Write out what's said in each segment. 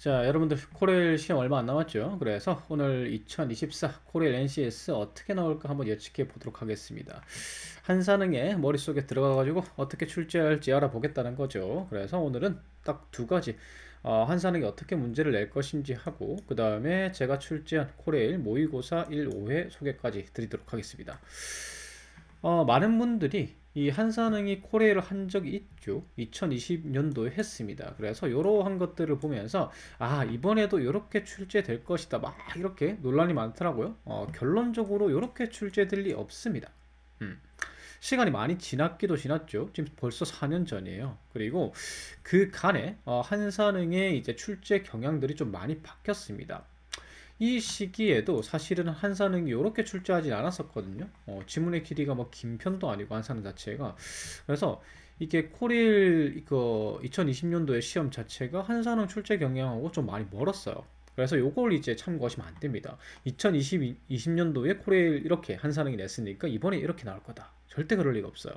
자, 여러분들 코레일 시험 얼마 안 남았죠? 그래서 오늘 2024 코레일 NCS 어떻게 나올까 한번 예측해 보도록 하겠습니다. 한사능의 머릿속에 들어가가지고 어떻게 출제할지 알아보겠다는 거죠. 그래서 오늘은 딱 두 가지, 한사능이 어떻게 문제를 낼 것인지 하고, 그 다음에 제가 출제한 코레일 모의고사 1, 5회 소개까지 드리도록 하겠습니다. 많은 분들이 이 한산응이 코레일을 한 적이 있죠. 2020년도에 했습니다. 그래서 이러한 것들을 보면서 이번에도 이렇게 출제될 것이다 막 이렇게 논란이 많더라고요. 결론적으로 이렇게 출제될 리 없습니다. 음. 시간이 많이 지났기도 지났죠. 지금 벌써 4년 전이에요. 그리고 그 간에 한산응의 이제 출제 경향들이 좀 많이 바뀌었습니다. 이 시기에도 사실은 한사능이 이렇게 출제하진 않았었거든요. 지문의 길이가 뭐 긴 편도 아니고 한사능 자체가. 그래서 이게 코릴 이거 2020년도의 시험 자체가 한사능 출제 경향하고 좀 많이 멀었어요. 그래서 요걸 이제 참고하시면 안 됩니다. 2020년도에 코릴 이렇게 한사능이 냈으니까 이번에 이렇게 나올 거다. 절대 그럴 리가 없어요.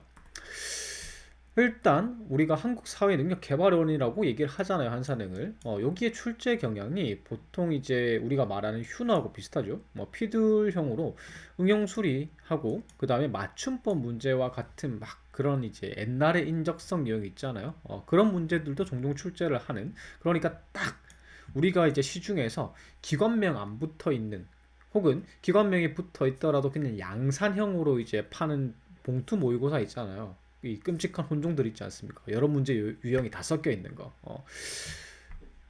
일단 우리가 한국 사회 능력 개발원이라고 얘기를 하잖아요, 한사능을. 여기에 출제 경향이 보통 이제 우리가 말하는 휴너하고 비슷하죠. 뭐 피들형으로 응용 수리하고 그 다음에 맞춤법 문제와 같은 막 그런 이제 옛날의 인적성 유형 있잖아요. 그런 문제들도 종종 출제를 하는. 그러니까 딱 우리가 이제 시중에서 기관명 안 붙어 있는 혹은 기관명이 붙어 있더라도 그냥 양산형으로 이제 파는 봉투 모의고사 있잖아요. 이 끔찍한 혼종들 있지 않습니까? 여러 문제 유형이 다 섞여 있는 거.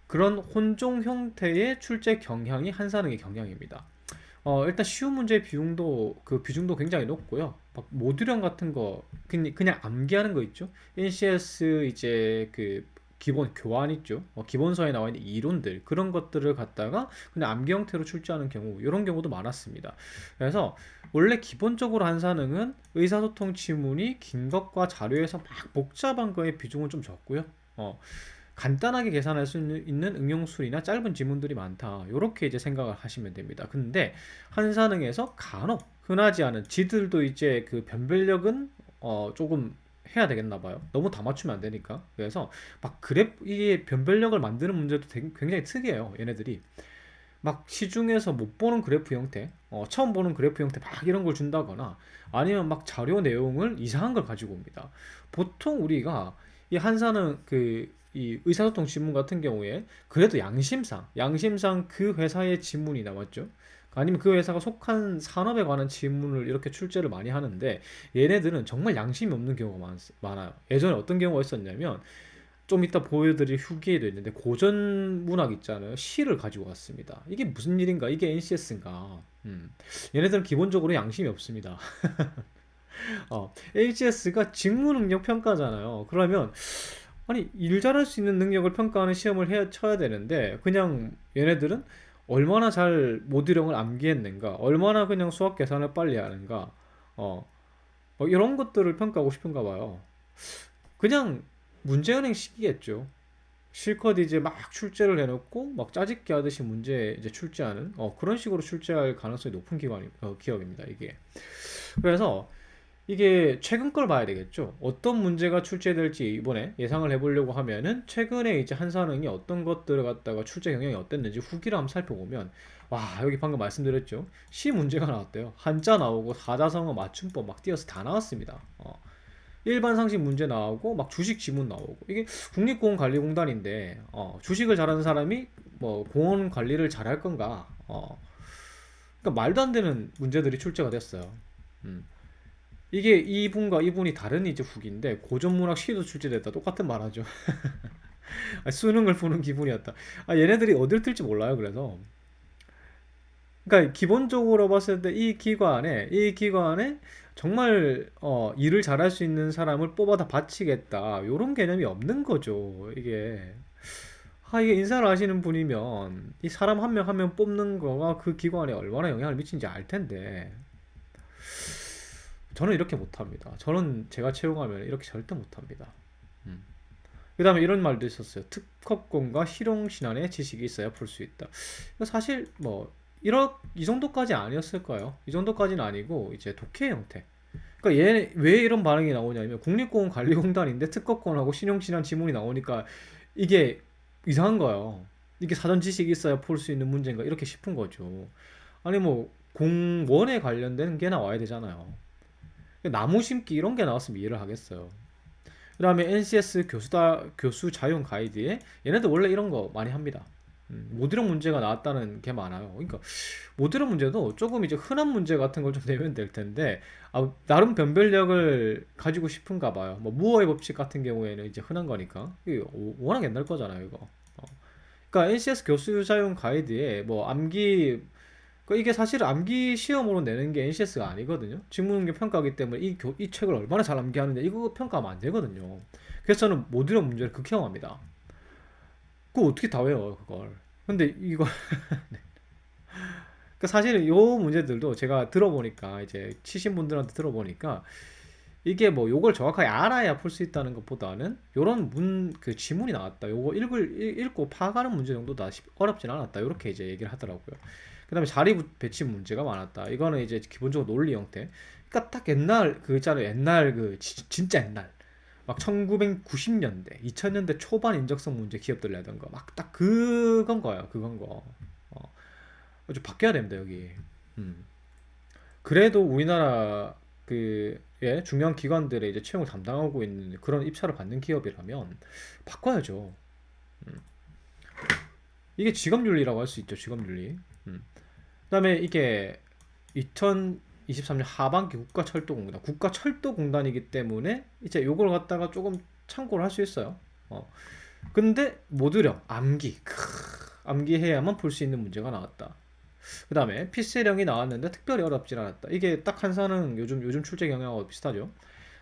그런 혼종 형태의 출제 경향이 한사능의 경향입니다. 일단 쉬운 문제 비중도 굉장히 높고요. 막 모듈형 같은 거 그냥 암기하는 거 있죠. NCS 이제 그 기본 교환 있죠. 기본서에 나와 있는 이론들 그런 것들을 갖다가 그냥 암기 형태로 출제하는 경우 이런 경우도 많았습니다. 그래서 원래 기본적으로 한사능은 의사소통 지문이 긴 것과 자료에서 막 복잡한 거의 비중은 좀 적고요. 간단하게 계산할 수 있는 응용술이나 짧은 지문들이 많다. 이렇게 이제 생각을 하시면 됩니다. 근데 한사능에서 간혹 흔하지 않은 지들도 이제 그 변별력은 조금 해야 되겠나 봐요. 너무 다 맞추면 안 되니까. 그래서 막 이게 변별력을 만드는 문제도 굉장히 특이해요. 얘네들이. 막 시중에서 못 보는 그래프 형태, 처음 보는 그래프 형태 막 이런 걸 준다거나 아니면 막 자료 내용을 이상한 걸 가지고 옵니다. 보통 우리가 이 한사는 이 의사소통 지문 같은 경우에 그래도 양심상 그 회사의 지문이 나왔죠. 아니면 그 회사가 속한 산업에 관한 지문을 이렇게 출제를 많이 하는데 얘네들은 정말 양심이 없는 경우가 많아요. 예전에 어떤 경우가 있었냐면 좀 이따 보여드릴 후기에도 있는데 고전 문학 있잖아요. 시를 가지고 왔습니다. 이게 무슨 일인가? 이게 NCS인가? 얘네들은 기본적으로 양심이 없습니다. HS가 직무 능력 평가잖아요. 그러면 아니 일 잘할 수 있는 능력을 평가하는 시험을 쳐야 되는데 그냥 얘네들은 얼마나 잘 모듈형을 암기했는가, 얼마나 그냥 수학 계산을 빨리 하는가, 뭐 이런 것들을 평가하고 싶은가 봐요. 그냥 문제은행식이겠죠. 실컷 이제 막 출제를 해놓고 막 짜집기 하듯이 문제 이제 출제하는 그런 식으로 출제할 가능성이 높은 기업입니다. 이게. 그래서 이게 최근 걸 봐야 되겠죠. 어떤 문제가 출제될지 이번에 예상을 해보려고 하면은 최근에 이제 한산흥이 어떤 것들을 갖다가 출제 경향이 어땠는지 후기를 한번 살펴보면 와 여기 방금 말씀드렸죠. 시 문제가 나왔대요. 한자 나오고 사자성어 맞춤법 막 띄어서 다 나왔습니다. 일반 상식 문제 나오고 막 주식 지문 나오고 이게 국립공원관리공단인데 주식을 잘하는 사람이 뭐 공원 관리를 잘할 건가? 그러니까 말도 안 되는 문제들이 출제가 됐어요. 음. 이게 이분과 이분이 다른 이제 후기인데 고전문학 시도 출제됐다 똑같은 말하죠. 수능을 보는 기분이었다. 얘네들이 어딜 뜰지 몰라요. 그래서 그러니까 기본적으로 봤을 때 이 기관에 정말 일을 잘할 수 있는 사람을 뽑아다 바치겠다 요런 개념이 없는 거죠. 이게 인사를 하시는 분이면 이 사람 한 명 한 명 뽑는 거가 그 기관에 얼마나 영향을 미치는지 알 텐데 저는 이렇게 못합니다. 저는 제가 채용하면 이렇게 절대 못합니다. 음. 그 다음에 이런 말도 있었어요. 특허권과 실용신안의 지식이 있어야 풀 수 있다. 사실 뭐 이 정도까지 아니었을 거예요. 이 정도까지는 아니고 이제 독해 형태. 그러니까 얘 왜 이런 반응이 나오냐면 국립공원관리공단인데 특허권하고 실용신안 지문이 나오니까 이게 이상한 거예요. 이게 사전 지식이 있어야 풀 수 있는 문제인가 이렇게 싶은 거죠. 아니 뭐 공원에 관련된 게 나와야 되잖아요. 나무 심기 이런 게 나왔으면 이해를 하겠어요. 그다음에 NCS 교수 자용 가이드에 얘네들 원래 이런 거 많이 합니다. 모듈형 문제가 나왔다는 게 많아요. 그러니까 모듈형 문제도 조금 이제 흔한 문제 같은 걸 좀 내면 될 텐데 나름 변별력을 가지고 싶은가 봐요. 뭐 무어의 법칙 같은 경우에는 이제 흔한 거니까 이게 워낙 옛날 거잖아요, 이거. 그러니까 NCS 교수 자용 가이드에 뭐 암기 이게 사실 암기 시험으로 내는 게 NCS가 아니거든요. 직무능력 평가이기 때문에 이 책을 얼마나 잘 암기하느냐 이거 평가하면 안 되거든요. 그래서 저는 모듈형 문제를 극혐합니다. 그거 어떻게 다 외워요, 그걸. 근데 이거 그러니까 사실은 요 문제들도 제가 들어보니까 이제 치신 분들한테 들어보니까 이게 뭐 요걸 정확하게 알아야 풀 수 있다는 것보다는 요런 그 지문이 나왔다. 요거 읽고 파악하는 문제 정도다. 어렵진 않았다. 요렇게 이제 얘기를 하더라고요. 그다음에 자리 배치 문제가 많았다. 이거는 이제 기본적으로 논리 형태. 그러니까 딱 옛날 그 있잖아요. 옛날 그 진짜 옛날 막 1990년대, 2000년대 초반 인적성 문제 기업들 내던 거 막 딱 그건 거예요. 그건 거. 좀 바뀌어야 됩니다, 여기. 음. 그래도 우리나라 그 중요한 기관들의 이제 채용을 담당하고 있는 그런 입찰을 받는 기업이라면 바꿔야죠. 음. 이게 직업윤리라고 할 수 있죠, 직업윤리. 그다음에 이게 2023년 하반기 국가철도공단이기 때문에 이제 요걸 갖다가 조금 참고를 할 수 있어요. 근데 모듈형 암기해야만 풀 수 있는 문제가 나왔다. 그 다음에 피스령이 나왔는데 특별히 어렵진 않았다. 이게 딱 한사는 요즘 출제 경향하고 비슷하죠.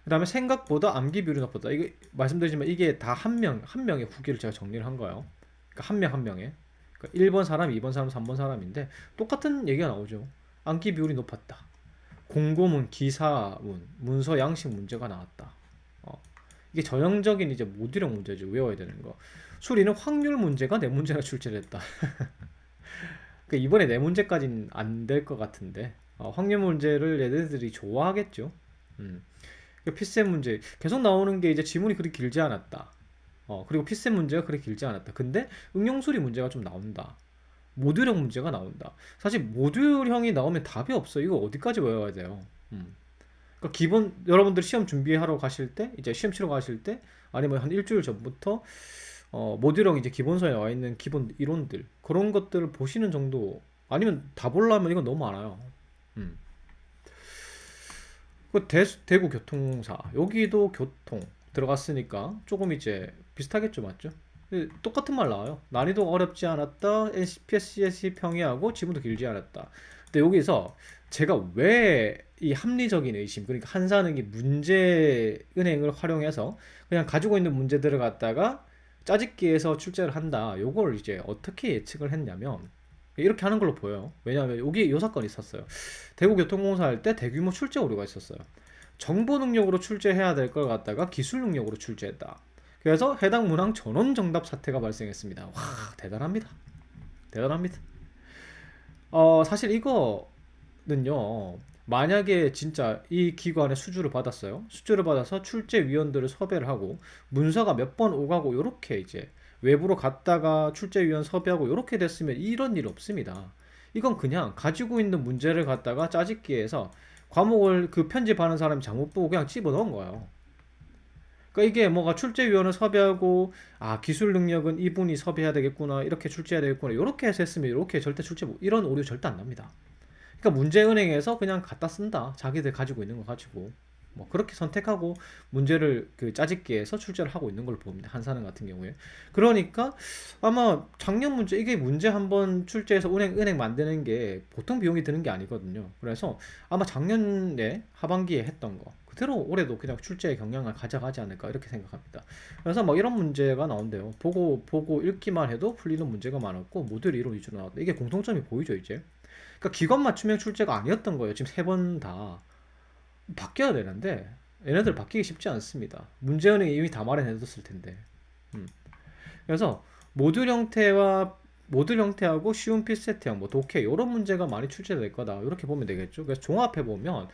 그 다음에 생각보다 암기 비율이 높았다. 이게 말씀드리지만 이게 다 한 명의 후기를 제가 정리를 한 거예요. 그러니까 한 명에. 그러니까 1번 사람, 2번 사람, 3번 사람인데 똑같은 얘기가 나오죠. 암기 비율이 높았다. 공고문, 기사문, 문서 양식 문제가 나왔다. 이게 전형적인 이제 모듈형 문제죠. 외워야 되는 거. 수리는 확률 문제가 네 문제나 출제를 했다. 그 이번에 네 문제까지는 안 될 것 같은데 확률 문제를 얘네들이 좋아하겠죠. 피셈 문제 계속 나오는 게 이제 지문이 그리 길지 않았다. 그리고 피셈 문제가 그리 길지 않았다. 근데 응용수리 문제가 좀 나온다. 모듈형 문제가 나온다. 사실 모듈형이 나오면 답이 없어. 이거 어디까지 외워야 돼요. 그러니까 기본 여러분들 시험 준비하러 가실 때 이제 시험 치러 가실 때 아니면 한 일주일 전부터 모듈형 이제 기본서에 나와 있는 기본 이론들 그런 것들을 보시는 정도 아니면 다 보려면 이건 너무 많아요. 음. 그 대구 교통사 여기도 교통 들어갔으니까 조금 이제 비슷하겠죠, 맞죠? 똑같은 말 나와요. 난이도 어렵지 않았다. PSCSC 평이하고 지문도 길지 않았다. 근데 여기서 제가 왜 이 합리적인 의심, 그러니까 한사능이 문제 은행을 활용해서 그냥 가지고 있는 문제들을 갖다가 짜집기해서 출제를 한다. 요걸 이제 어떻게 예측을 했냐면 이렇게 하는 걸로 보여요. 왜냐하면 여기 요 사건이 있었어요. 대구교통공사 할 때 대규모 출제 오류가 있었어요. 정보 능력으로 출제해야 될 걸 갖다가 기술 능력으로 출제했다. 그래서 해당 문항 전원 정답 사태가 발생했습니다. 와, 대단합니다. 대단합니다. 사실 이거는요. 만약에 진짜 이 기관에 수주를 받았어요. 수주를 받아서 출제위원들을 섭외를 하고 문서가 몇 번 오가고 요렇게 이제 외부로 갔다가 출제위원 섭외하고 요렇게 됐으면 이런 일 없습니다. 이건 그냥 가지고 있는 문제를 갖다가 짜집기해서 과목을 그 편집하는 사람이 잘못 보고 그냥 집어넣은 거예요. 그러니까 이게 뭐가 출제위원을 섭외하고 기술 능력은 이분이 섭외해야 되겠구나 이렇게 출제해야 되겠구나 이렇게 해서 했으면 이렇게 절대 이런 오류 절대 안 납니다. 그러니까 문제은행에서 그냥 갖다 쓴다. 자기들 가지고 있는 거 가지고 뭐 그렇게 선택하고 문제를 그 짜집기해서 출제를 하고 있는 걸로 봅니다. 한사는 같은 경우에. 그러니까 아마 작년 문제 이게 문제 한번 출제해서 은행 만드는 게 보통 비용이 드는 게 아니거든요. 그래서 아마 작년에 하반기에 했던 거 그대로 올해도 그냥 출제의 경향을 가져가지 않을까 이렇게 생각합니다. 그래서 뭐 이런 문제가 나온대요. 보고 읽기만 해도 풀리는 문제가 많았고 모듈 이론 위주로 나왔다. 이게 공통점이 보이죠, 이제. 그러니까 기관 맞춤형 출제가 아니었던 거예요. 지금 세 번 다 바뀌어야 되는데 얘네들 바뀌기 쉽지 않습니다. 문제은행이 이미 다 마련해뒀을 텐데. 그래서 모듈 형태하고 쉬운 필세트형, 뭐 독해 이런 문제가 많이 출제될 거다. 이렇게 보면 되겠죠. 그래서 종합해 보면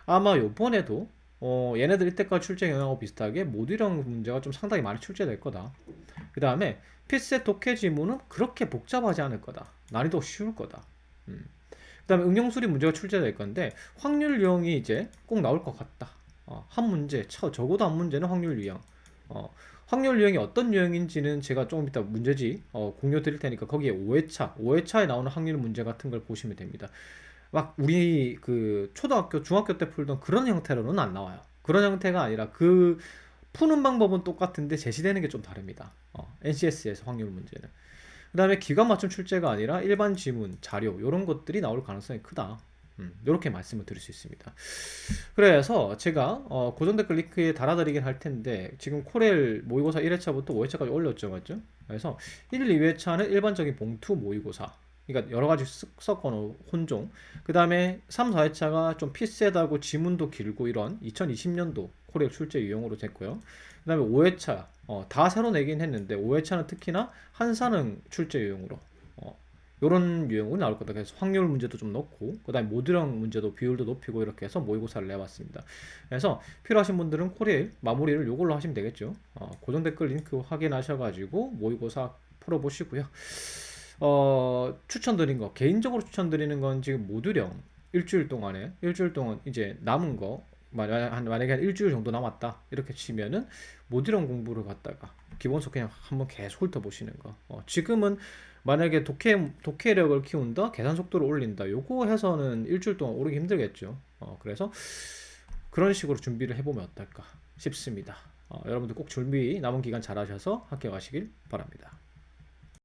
아마 요번에도 얘네들 이때까지 출제 경향하고 비슷하게 모듈형 문제가 좀 상당히 많이 출제될 거다. 그 다음에 필셋 독해 지문은 그렇게 복잡하지 않을 거다. 난이도 쉬울 거다. 음. 그 다음에 응용 수리 문제가 출제될 건데 확률 유형이 이제 꼭 나올 것 같다. 한 문제, 적어도 한 문제는 확률 유형. 확률 유형이 어떤 유형인지는 제가 조금 이따 문제지 공유 드릴 테니까 거기에 5회차에 나오는 확률 문제 같은 걸 보시면 됩니다. 막 우리 그 초등학교, 중학교 때 풀던 그런 형태로는 안 나와요. 그런 형태가 아니라 그 푸는 방법은 똑같은데 제시되는 게 좀 다릅니다. NCS에서 확률 문제는. 그 다음에 기관 맞춤 출제가 아니라 일반 지문, 자료 이런 것들이 나올 가능성이 크다. 이렇게 말씀을 드릴 수 있습니다. 그래서 제가 고정 댓글 링크에 달아드리긴 할 텐데 지금 코렐 모의고사 1회차부터 5회차까지 올렸죠, 맞죠? 그래서 1, 2회차는 일반적인 봉투 모의고사. 그러니까 여러 가지 섞어놓은 혼종. 그 다음에 3, 4회차가 좀 피셋하고 지문도 길고 이런 2020년도 코렐 출제 유형으로 됐고요. 그 다음에 5회차 다 새로 내긴 했는데 5회차는 특히나 한사능 출제 유형으로 요런 유형으로 나올 거다. 그래서 확률 문제도 좀 넣고 그다음에 모듈형 문제도 비율도 높이고 이렇게 해서 모의고사를 내봤습니다. 그래서 필요하신 분들은 코리엘 마무리를 요걸로 하시면 되겠죠. 고정 댓글 링크 확인하셔가지고 모의고사 풀어보시고요. 추천드린 거 개인적으로 추천드리는 건 지금 모듈형 일주일 동안 이제 남은 거 만약에 한 일주일 정도 남았다 이렇게 치면은 모듈형 공부를 갖다가 기본서 그냥 한번 계속 훑어보시는 거. 지금은 만약에 독해력을 키운다, 계산 속도를 올린다, 요거 해서는 일주일 동안 오르기 힘들겠죠. 그래서 그런 식으로 준비를 해보면 어떨까 싶습니다. 여러분들 꼭 준비 남은 기간 잘 하셔서 학교 가시길 바랍니다.